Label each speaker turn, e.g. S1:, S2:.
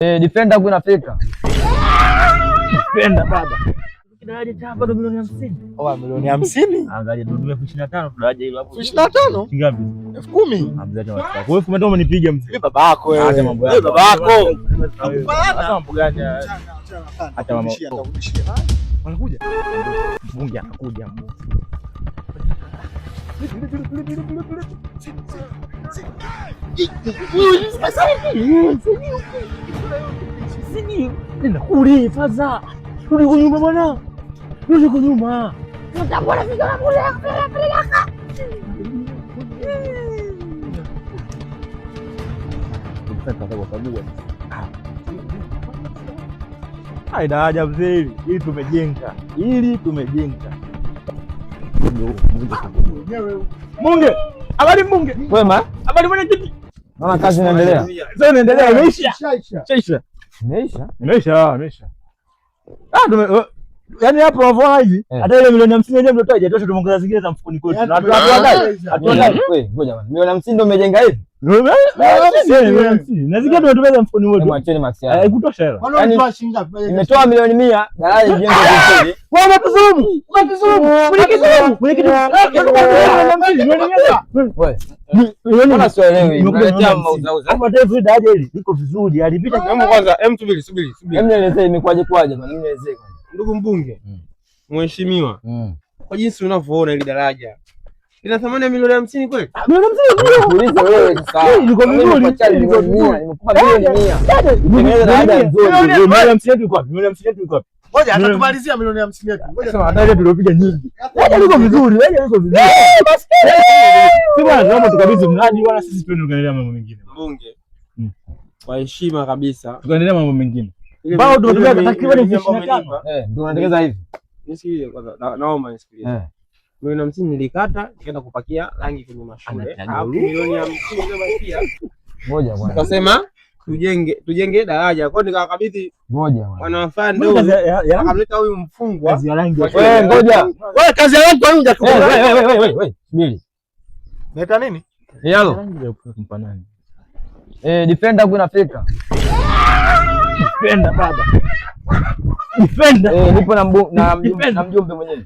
S1: Defender huko inafika.
S2: Defender baba. Daraja hapa ndo milioni 50.
S3: Oh, milioni 50?
S2: Angalia ndo 25 daraja hilo hapo.
S3: 25?
S2: Kingapi?
S3: 10,000.
S2: Hamza cha watu. Wewe kumbe umenipiga mzee.
S3: Baba yako wewe.
S2: Acha mambo yako.
S3: Baba yako.
S2: Sasa mambo gani? Hata mama.
S3: Wanakuja.
S2: Mbunge anakuja. Nenda kule faza. Rudi kwa nyumba bwana. Rudi kwa nyumba. Utabona vijana kule peleka. Hai daraja mzee hili tumejenga. Munge. Habari Munge.
S1: Wema?
S2: Habari bwana kiti.
S1: Mama kazi inaendelea.
S2: Sasa inaendelea imeisha. Imeisha. Yaani hapo wavua hivi hata ile milioni 50 yenyewe mtoto hajatosha tumeongeza zingine za mfukoni kwetu. Na
S1: Hatuadai. Wewe ngoja bwana. Milioni 50 ndio umejenga hivi?
S2: Milioni 50. Na zingine tumetumia za mfukoni wetu.
S1: Mwacheni masiara.
S2: Haikutosha hela.
S3: Yaani
S1: Imetoa milioni 100 daraja jengo vizuri.
S2: Wewe unatuzumu. Mwenyekiti.
S1: Wewe mbona sielewi? Unaletea mauzauza.
S2: Hapa David daraja hili liko vizuri. Alipita
S4: kama kwanza subiri.
S1: Hebu nielezee imekwaje bwana? Nielezee kwanza.
S4: Ndugu mbunge. Mheshimiwa. Kwa jinsi unavyoona ile daraja ina thamani ya milioni 50 kweli?
S2: milioni 50.
S1: Uliza wewe sasa. Liko vizuri. Nimekupa milioni 100. Tengeneza daraja nzuri.
S2: Milioni 50 iko wapi? Milioni 50 iko wapi?
S3: ngoja atatumalizia milioni 50 yetu. Ngoja
S2: sasa daraja tulopiga nyingi. Daraja liko vizuri. Basi. Si bwana naomba tukabidhi mradi wala sisi twende tukaendelea mambo mengine.
S4: Mbunge. Kwa heshima kabisa.
S2: Tukaendelea mambo mengine. Bao tumetumia takriban 25.
S1: Ndio unaendeleza hivi.
S4: Nisikilize kwanza. Naomba nisikilize. Milioni 50 nilikata nikaenda kupakia rangi kwenye mashule. Hapo milioni 50 pia.
S1: Ngoja bwana.
S4: Tukasema tujenge daraja. Kwa hiyo nikakabidhi
S1: ngoja bwana.
S4: Wanafanya ndio akamleta huyu mfungwa.
S1: Kazi ya rangi. Wewe ngoja.
S3: Wewe kazi ya rangi kwa nini hujakuja?
S1: Wewe. Subiri.
S3: Leta nini?
S1: Yalo.
S2: Kumpa nani?
S1: Defender huko inafika.
S2: Defender baba. Defender.
S1: Nipo na mjumbe mwenyewe.